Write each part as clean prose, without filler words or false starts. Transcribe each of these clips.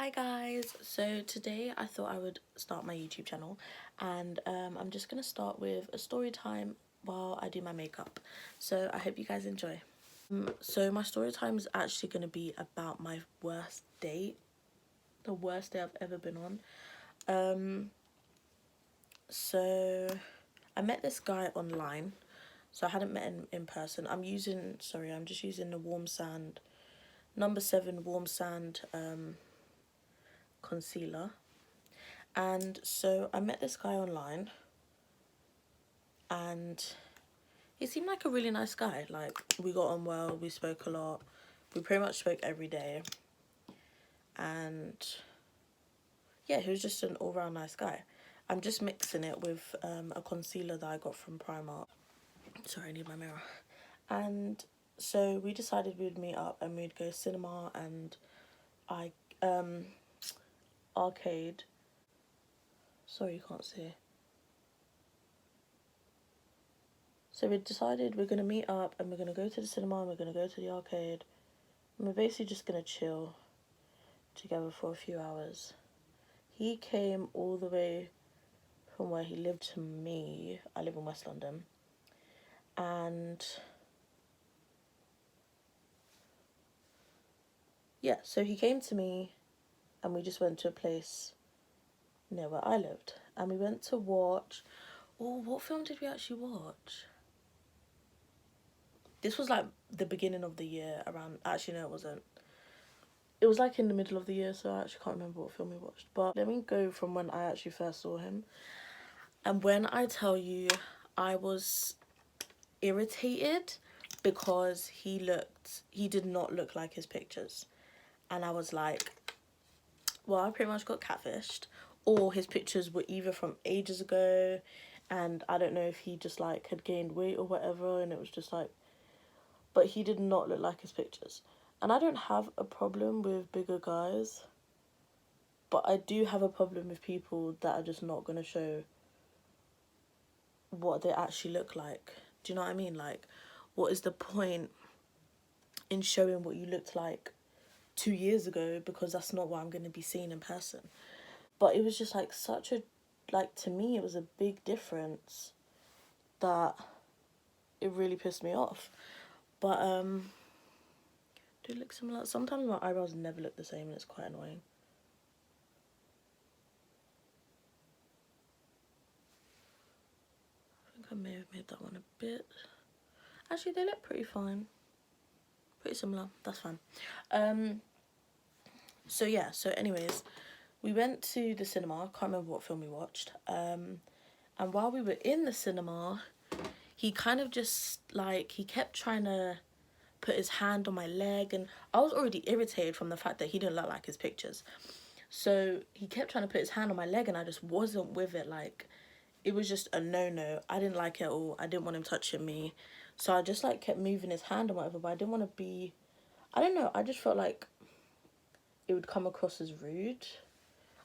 Hi guys, so today I thought I would start my YouTube channel and I'm just gonna start with a story time while I do my makeup. So I hope you guys enjoy. So my story time is actually gonna be about my worst date, the worst day I've ever been on. So I met this guy online, so I hadn't met him in person. I'm just using the Warm Sand, number 7 Warm Sand concealer. And so I met this guy online and he seemed like a really nice guy. Like, we got on well, we spoke a lot, we pretty much spoke every day. And yeah, he was just an all-round nice guy. I'm just mixing it with a concealer that I got from Primark. Sorry, I need my mirror. And so we decided we'd meet up and we'd go cinema and I arcade. Sorry, you can't see. So we decided we're gonna meet up and we're gonna go to the cinema and we're gonna go to the arcade. And we're basically just gonna chill together for a few hours. He came all the way from where he lived to me. I live in West London. And yeah, so he came to me and we just went to a place near where I lived. And we went to watch... Oh, what film did we actually watch? This was like the beginning of the year around... Actually, no, it wasn't. It was like in the middle of the year, so I actually can't remember what film we watched. But let me go from when I actually first saw him. And when I tell you, I was irritated because he did not look like his pictures. And I was like, well, I pretty much got catfished. Or his pictures were either from ages ago and I don't know if he just like had gained weight or whatever, and it was just like, but he did not look like his pictures. And I don't have a problem with bigger guys, but I do have a problem with people that are just not going to show what they actually look like. Do you know what I mean? Like, what is the point in showing what you looked like 2 years ago, because that's not what I'm going to be seeing in person. But it was just like such a, like, to me it was a big difference that it really pissed me off. But do it look similar? Sometimes my eyebrows never look the same and it's quite annoying. I think I may have made that one a bit... Actually, they look pretty fine. Pretty similar. That's fine. So yeah, so anyways, we went to the cinema. I can't remember what film we watched. And while we were in the cinema, he kind of just like, he kept trying to put his hand on my leg, and I was already irritated from the fact that he didn't look like his pictures. So he kept trying to put his hand on my leg and I just wasn't with it. Like, it was just a no-no. I didn't like it at all. I didn't want him touching me. So I just like kept moving his hand and whatever, but I didn't want to be... I don't know, I just felt like it would come across as rude.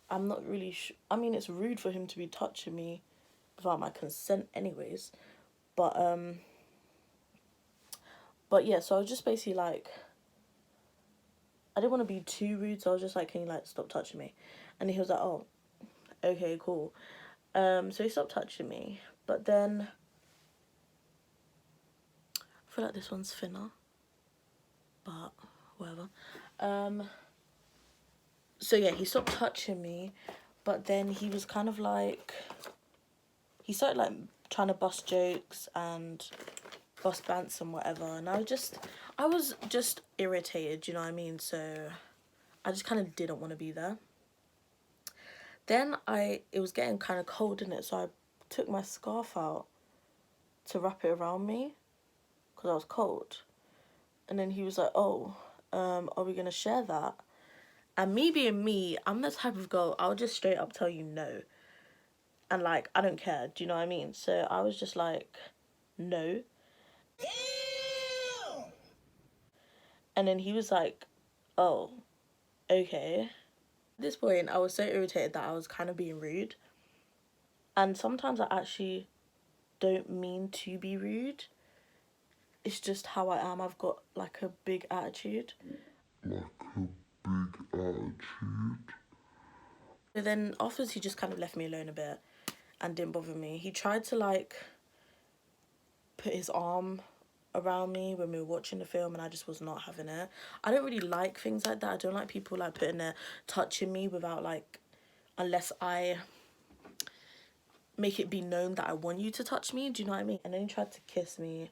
I'm not really sure. I mean, it's rude for him to be touching me without my consent anyways. But yeah, so I was just basically like, I didn't want to be too rude, so I was just like, can you like stop touching me? And he was like, oh, okay, cool. So he stopped touching me, but then I feel like this one's thinner, but whatever. So yeah, he stopped touching me, but then he was kind of like, he started like trying to bust jokes and bust bants and whatever, and I was just irritated, you know what I mean? So I just kind of didn't want to be there. Then it was getting kind of cold in it, so I took my scarf out to wrap it around me because I was cold. And then he was like, oh, are we gonna share that? And me being me, I'm the type of girl, I'll just straight up tell you no. And like, I don't care, do you know what I mean? So I was just like, no. Damn! And then he was like, oh, okay. At this point, I was so irritated that I was kind of being rude. And sometimes I actually don't mean to be rude. It's just how I am. I've got like a big attitude. Like a big attitude. So then afterwards he just kind of left me alone a bit and didn't bother me. He tried to like put his arm around me when we were watching the film, and I just was not having it. I don't really like things like that. I don't like people like putting their touching me without like, unless I make it be known that I want you to touch me. Do you know what I mean? And then he tried to kiss me,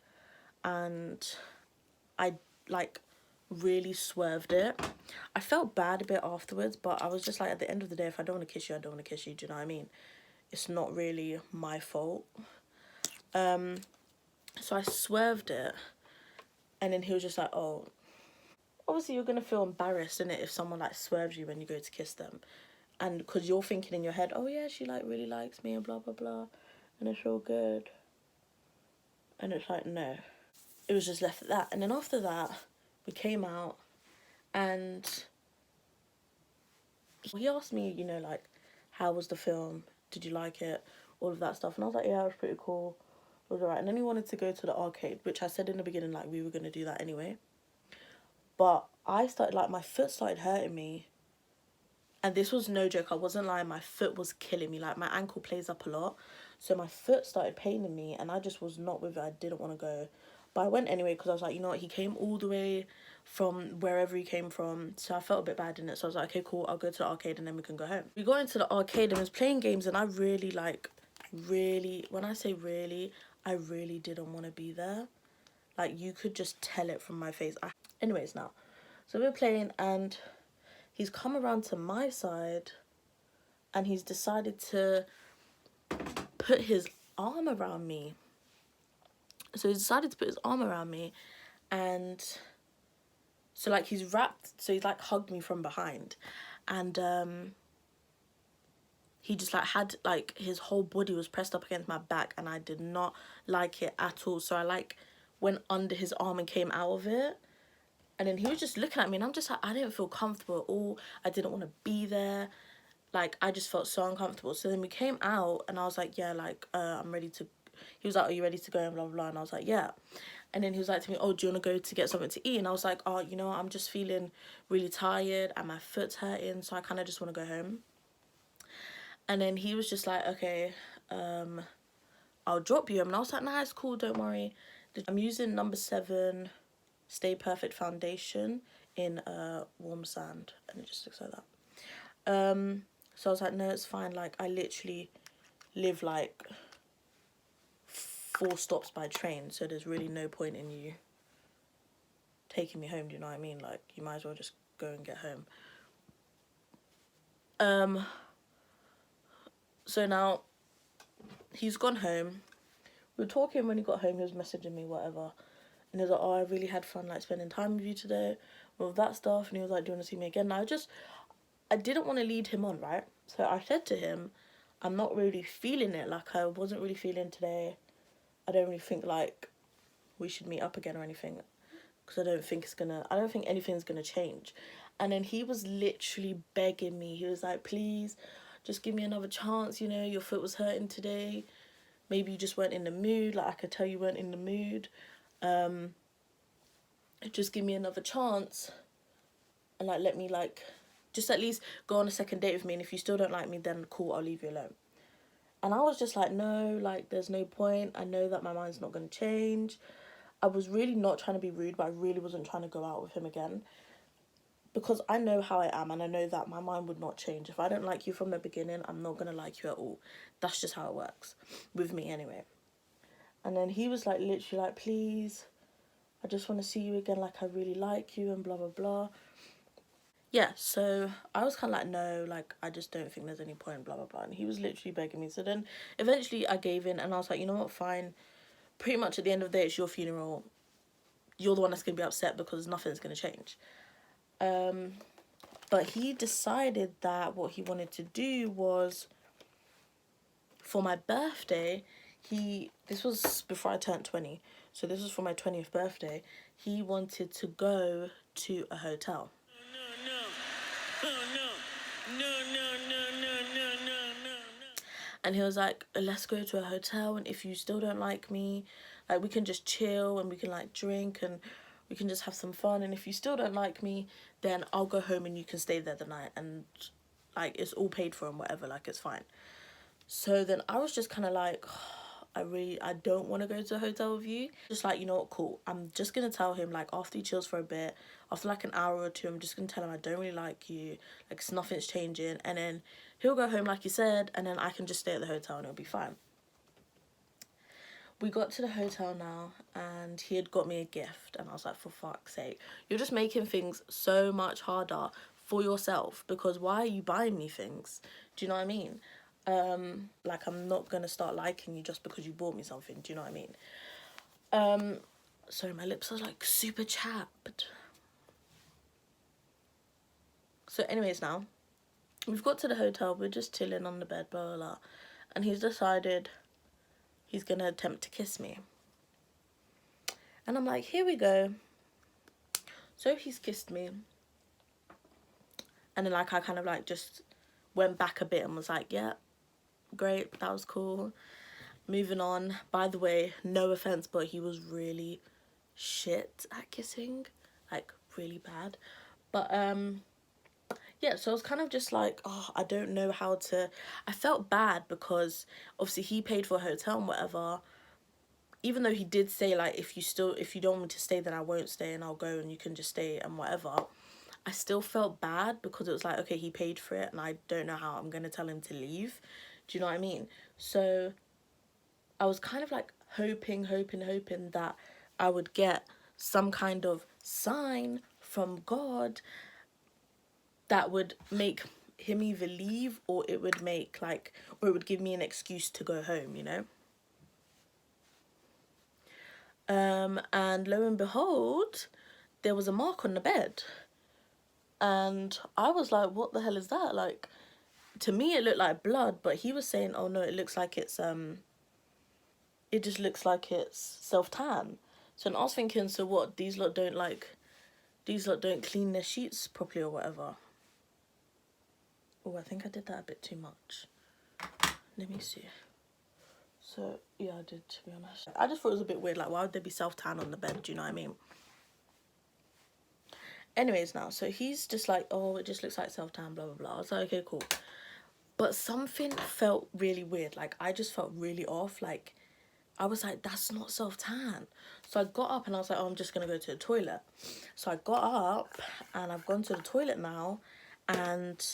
and I like really swerved it. I felt bad a bit afterwards, but I was just like, at the end of the day, if I don't want to kiss you, I don't want to kiss you. Do you know what I mean? It's not really my fault. So I swerved it, and then he was just like, oh, obviously you're gonna feel embarrassed in it if someone like swerves you when you go to kiss them, and because you're thinking in your head, oh yeah, she like really likes me and blah blah blah, and it's all good. And it's like, no, it was just left at that. And then after that, we came out, and he asked me, you know, like, how was the film? Did you like it? All of that stuff. And I was like, yeah, it was pretty cool. It was alright. And then he wanted to go to the arcade, which I said in the beginning, like, we were going to do that anyway. But I started, like, my foot started hurting me. And this was no joke. I wasn't lying. My foot was killing me. Like, my ankle plays up a lot. So my foot started paining me, and I just was not with it. I didn't want to go. But I went anyway because I was like, you know what? He came all the way from wherever he came from. So I felt a bit bad in it. So I was like, okay, cool. I'll go to the arcade and then we can go home. We got into the arcade and was playing games, and I really, like, really, when I say really, I really didn't want to be there. Like, you could just tell it from my face. Anyways, now. So we're playing, and he's come around to my side, and he's decided to put his arm around me. So he decided to put his arm around me, and so like he's wrapped, so he's like hugged me from behind, and he just like had like his whole body was pressed up against my back, and I did not like it at all. So I like went under his arm and came out of it, and then he was just looking at me, and I'm just like, I didn't feel comfortable at all. I didn't want to be there. Like, I just felt so uncomfortable. So then we came out, and I was like, yeah, like, I'm ready to... He was like, are you ready to go? And blah, blah, blah. And I was like, yeah. And then he was like to me, oh, do you want to go to get something to eat? And I was like, oh, you know what? I'm just feeling really tired, and my foot's hurting, so I kind of just want to go home. And then he was just like, okay, I'll drop you. And I was like, nah, it's cool, don't worry. I'm using number 7 Stay Perfect foundation in warm sand, and it just looks like that. So I was like, no, it's fine. Like, I literally live like 4 stops by train, so there's really no point in you taking me home. Do you know what I mean? Like, you might as well just go and get home. So now he's gone home. We were talking when he got home. He was messaging me, whatever, and he was like, oh, I really had fun like spending time with you today, with that stuff. And he was like, do you want to see me again? And I didn't want to lead him on, right? So I said to him, I'm not really feeling it. Like, I wasn't really feeling today. I don't really think like we should meet up again or anything, because I don't think anything's gonna change. And then he was literally begging me. He was like, please, just give me another chance. You know, your foot was hurting today. Maybe you just weren't in the mood. Like, I could tell you weren't in the mood. Just give me another chance, and like, let me like just at least go on a second date with me. And if you still don't like me, then cool, I'll leave you alone. And I was just like, no, like, there's no point. I know that my mind's not going to change. I was really not trying to be rude, but I really wasn't trying to go out with him again. Because I know how I am, and I know that my mind would not change. If I don't like you from the beginning, I'm not going to like you at all. That's just how it works. With me, anyway. And then he was like, literally like, please, I just want to see you again. Like, I really like you, and blah, blah, blah. Yeah, so I was kind of like, no, like, I just don't think there's any point, blah, blah, blah. And he was literally begging me. So then eventually I gave in, and I was like, you know what, fine. Pretty much at the end of the day, it's your funeral. You're the one that's going to be upset because nothing's going to change. But he decided that what he wanted to do was, for my birthday, this was before I turned 20. So this was for my 20th birthday. He wanted to go to a hotel. And he was like, let's go to a hotel, and if you still don't like me, like, we can just chill, and we can like drink, and we can just have some fun. And if you still don't like me, then I'll go home and you can stay there the night. And like it's all paid for and whatever, like it's fine. So then I was just kind of like, I don't want to go to a hotel with you. Just like, you know what, cool, I'm just gonna tell him, like, after he chills for a bit, after like an hour or two, I'm just gonna tell him I don't really like you, like nothing's changing, and then he'll go home like you said, and then I can just stay at the hotel and it'll be fine. We got to the hotel now, and he had got me a gift, and I was like, for fuck's sake, you're just making things so much harder for yourself, because why are you buying me things? Do you know what I mean? Like, I'm not gonna start liking you just because you bought me something. Do you know what I mean? Sorry, my lips are like super chapped. So anyways, now we've got to the hotel, we're just chilling on the bed, blah blah blah, and he's decided he's gonna attempt to kiss me. And I'm like, here we go. So he's kissed me, and then like I kind of like just went back a bit and was like, yeah, great, that was cool, moving on. By the way, no offense, but he was really shit at kissing, like really bad. But yeah, so I was kind of just like, oh, I don't know how to. I felt bad because obviously he paid for a hotel and whatever, even though he did say like, if you don't want me to stay, then I won't stay and I'll go and you can just stay and whatever. I still felt bad because it was like, okay, he paid for it and I don't know how I'm gonna tell him to leave. Do you know what I mean? So I was kind of like hoping that I would get some kind of sign from God that would make him either leave, or it would make like, or it would give me an excuse to go home, you know? And lo and behold, there was a mark on the bed. And I was like, what the hell is that? Like, to me it looked like blood, but he was saying, oh no, it looks like it's it just looks like it's self-tan. So I was thinking, so what, these lot don't clean their sheets properly or whatever. Oh, I think I did that a bit too much. Let me see. So yeah, I did, to be honest. I just thought it was a bit weird, like why would there be self-tan on the bed, do you know what I mean? Anyways, now, so he's just like, oh, it just looks like self-tan, blah blah blah. I was like, okay, cool. But something felt really weird, like I just felt really off. Like I was like, that's not self-tan. So I got up and I was like, oh, I'm just gonna go to the toilet. So I got up and I've gone to the toilet now, and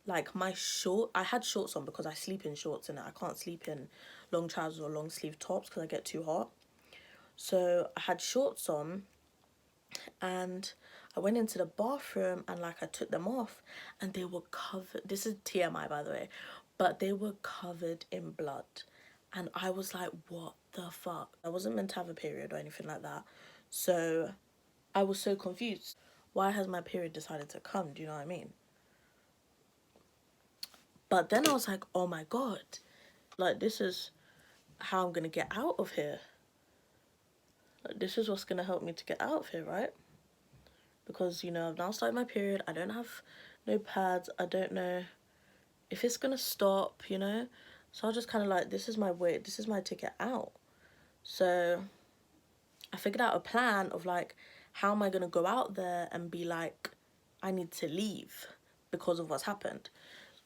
like I had shorts on because I sleep in shorts and I can't sleep in long trousers or long sleeve tops because I get too hot. So I had shorts on and I went into the bathroom and like I took them off and they were covered. This is TMI, by the way, but they were covered in blood. And I was like, what the fuck? I wasn't meant to have a period or anything like that. So I was so confused. Why has my period decided to come? Do you know what I mean? But then I was like, oh my God, like this is how I'm gonna get out of here. Like, this is what's gonna help me to get out of here, right? Because, you know, I've now started my period. I don't have no pads. I don't know if it's gonna stop, you know? So I was just kind of like, this is my way, this is my ticket out. So I figured out a plan of like, how am I gonna go out there and be like, I need to leave because of what's happened.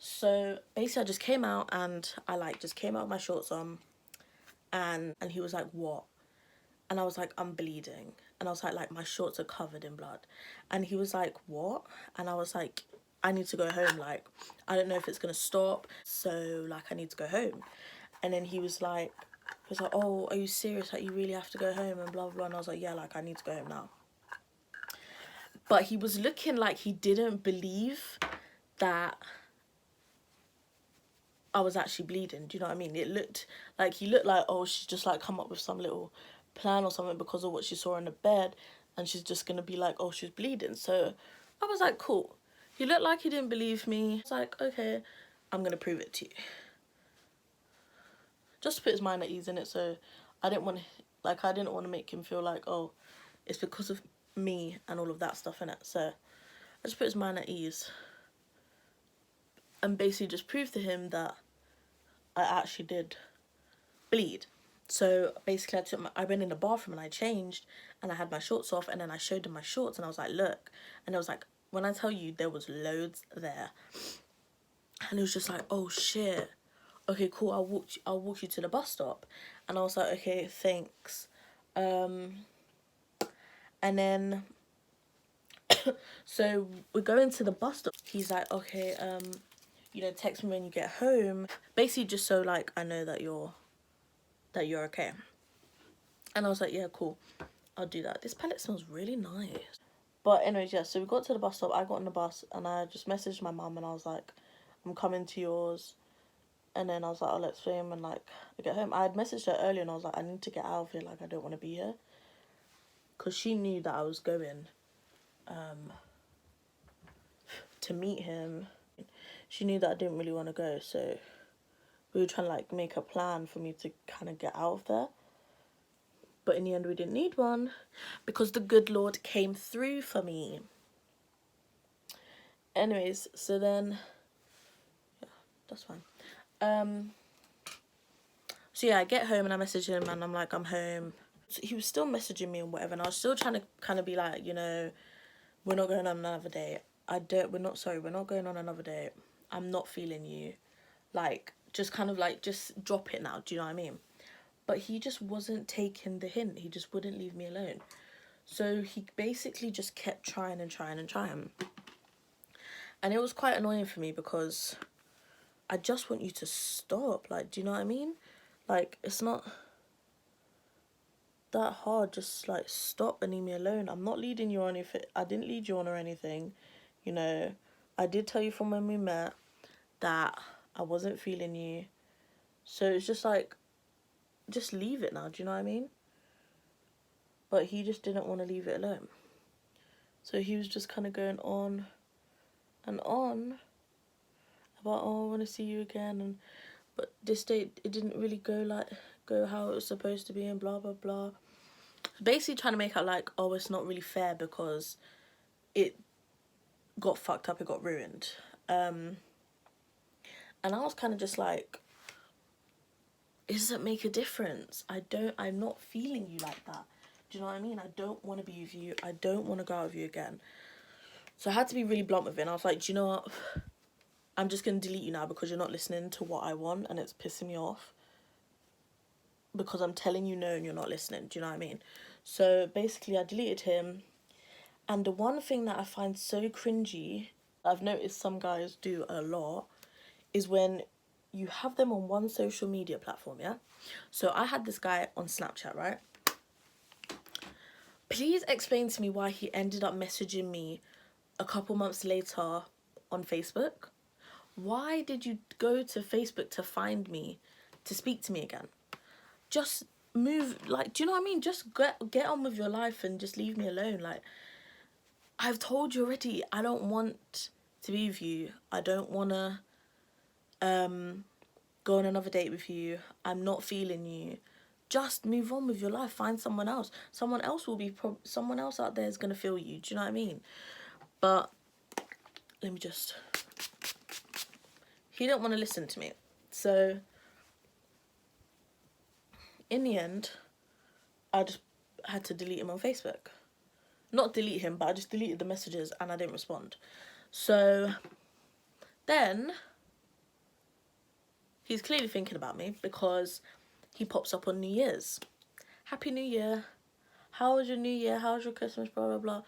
So basically I just came out and I like just came out with my shorts on, and he was like, what? And I was like, I'm bleeding. And I was like my shorts are covered in blood. And he was like, what? And I was like, I need to go home. Like, I don't know if it's gonna stop. So like, I need to go home. And then he was like, oh, are you serious? Like, you really have to go home and blah, blah, blah. And I was like, yeah, like I need to go home now. But he was looking like he didn't believe that I was actually bleeding. Do you know what I mean? It looked like, he looked like, oh, she's just like come up with some little plan or something because of what she saw in the bed, and she's just gonna be like, oh, she's bleeding. So I was like, cool. He looked like he didn't believe me. I was like, okay, I'm gonna prove it to you, just to put his mind at ease in it. So I didn't want to make him feel like, oh, it's because of me and all of that stuff in it. So I just put his mind at ease and basically just proved to him that I actually did bleed. So basically I went in the bathroom and I changed and I had my shorts off, and then I showed him my shorts and I was like, look. And I was like, when I tell you there was loads there. And he was just like, oh shit, okay, cool, I'll walk you to the bus stop. And I was like, okay, thanks. And then so we're going to the bus stop. He's like, okay, you know, text me when you get home, basically just so like I know that you're okay. And I was like, yeah, cool, I'll do that. This palette smells really nice. But anyways, yeah, so we got to the bus stop. I got on the bus and I just messaged my mum and I was like, I'm coming to yours. And then I was like, oh, let's film and like I get home. I had messaged her earlier and I was like, I need to get out of here, like I don't want to be here. Because she knew that I was going to meet him. She knew that I didn't really want to go, so we were trying to like make a plan for me to kind of get out of there. But in the end we didn't need one because the good Lord came through for me. Anyways, so then yeah, that's fine. So yeah, I get home and I message him and I'm like, I'm home. So he was still messaging me and whatever, and I was still trying to kind of be like, you know, we're not going on another date. We're not going on another date. I'm not feeling you. Like, just kind of like, just drop it now. Do you know what I mean? But he just wasn't taking the hint. He just wouldn't leave me alone. So he basically just kept trying and trying and trying. And it was quite annoying for me because I just want you to stop. Like, do you know what I mean? Like, it's not that hard. Just like stop and leave me alone. I'm not leading you on if I didn't lead you on or anything. You know, I did tell you from when we met that I wasn't feeling you. So it's just like, just leave it now. Do you know what I mean? But he just didn't want to leave it alone. So he was just kind of going on and on about, oh, I want to see you again. And but this date, it didn't really go how it was supposed to be and blah, blah, blah. Basically trying to make out like, oh, it's not really fair because it got fucked up, it got ruined. And I was kind of just like, it doesn't make a difference. I'm not feeling you like that. Do you know what I mean? I don't want to be with you. I don't want to go out with you again. So I had to be really blunt with it. And I was like, do you know what? I'm just going to delete you now because you're not listening to what I want and it's pissing me off. Because I'm telling you no and you're not listening. Do you know what I mean? So basically I deleted him. And the one thing that I find so cringy, I've noticed some guys do a lot, is when you have them on one social media platform, yeah? So I had this guy on Snapchat, right? Please explain to me why he ended up messaging me a couple months later on Facebook. Why did you go to Facebook to find me, to speak to me again? Just move, like, do you know what I mean? Just get on with your life and just leave me alone. Like, I've told you already, I don't want to be with you. I don't want to go on another date with you. I'm not feeling you. Just move on with your life. Find someone else. Someone else will be someone else out there is gonna feel you. Do you know what I mean? But let me just. He didn't want to listen to me, so in the end, I just had to delete him on Facebook. Not delete him, but I just deleted the messages and I didn't respond. So then he's clearly thinking about me because he pops up on New Year's. Happy New Year. How was your New Year? How was your Christmas? Blah, blah, blah.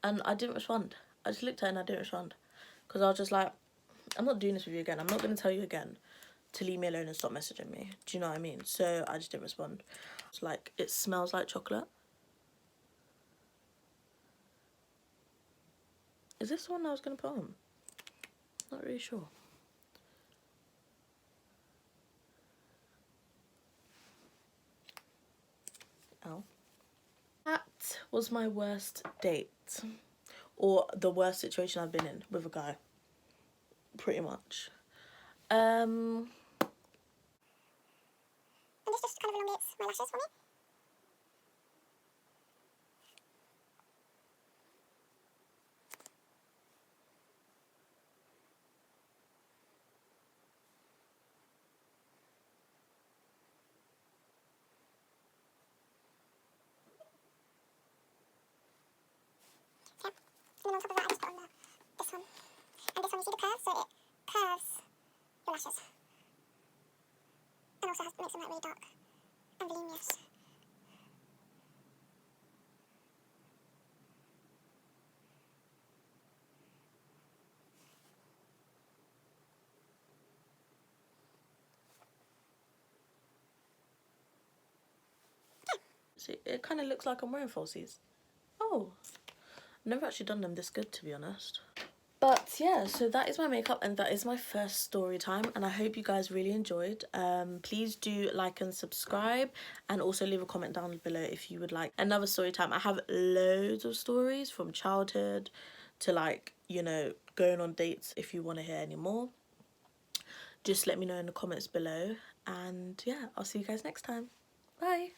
And I didn't respond. I just looked at it and I didn't respond. Because I was just like, I'm not doing this with you again. I'm not going to tell you again to leave me alone and stop messaging me. Do you know what I mean? So I just didn't respond. It's like, it smells like chocolate. Is this the one I was going to put on? Not really sure. Ow. That was my worst date. Or the worst situation I've been in with a guy. Pretty much. And this just kind of elongates my lashes for me. Yeah. And then on top of that, I just put on this one. And this one, you see the curve? So it curves the lashes. And also makes them like really dark and voluminous. See, it kind of looks like I'm wearing falsies. Oh, I've never actually done them this good, to be honest. But yeah, so that is my makeup and that is my first story time, and I hope you guys really enjoyed. Please do like and subscribe, and also leave a comment down below if you would like another story time. I have loads of stories from childhood to, like, you know, going on dates. If you want to hear any more, just let me know in the comments below, and yeah, I'll see you guys next time. Bye.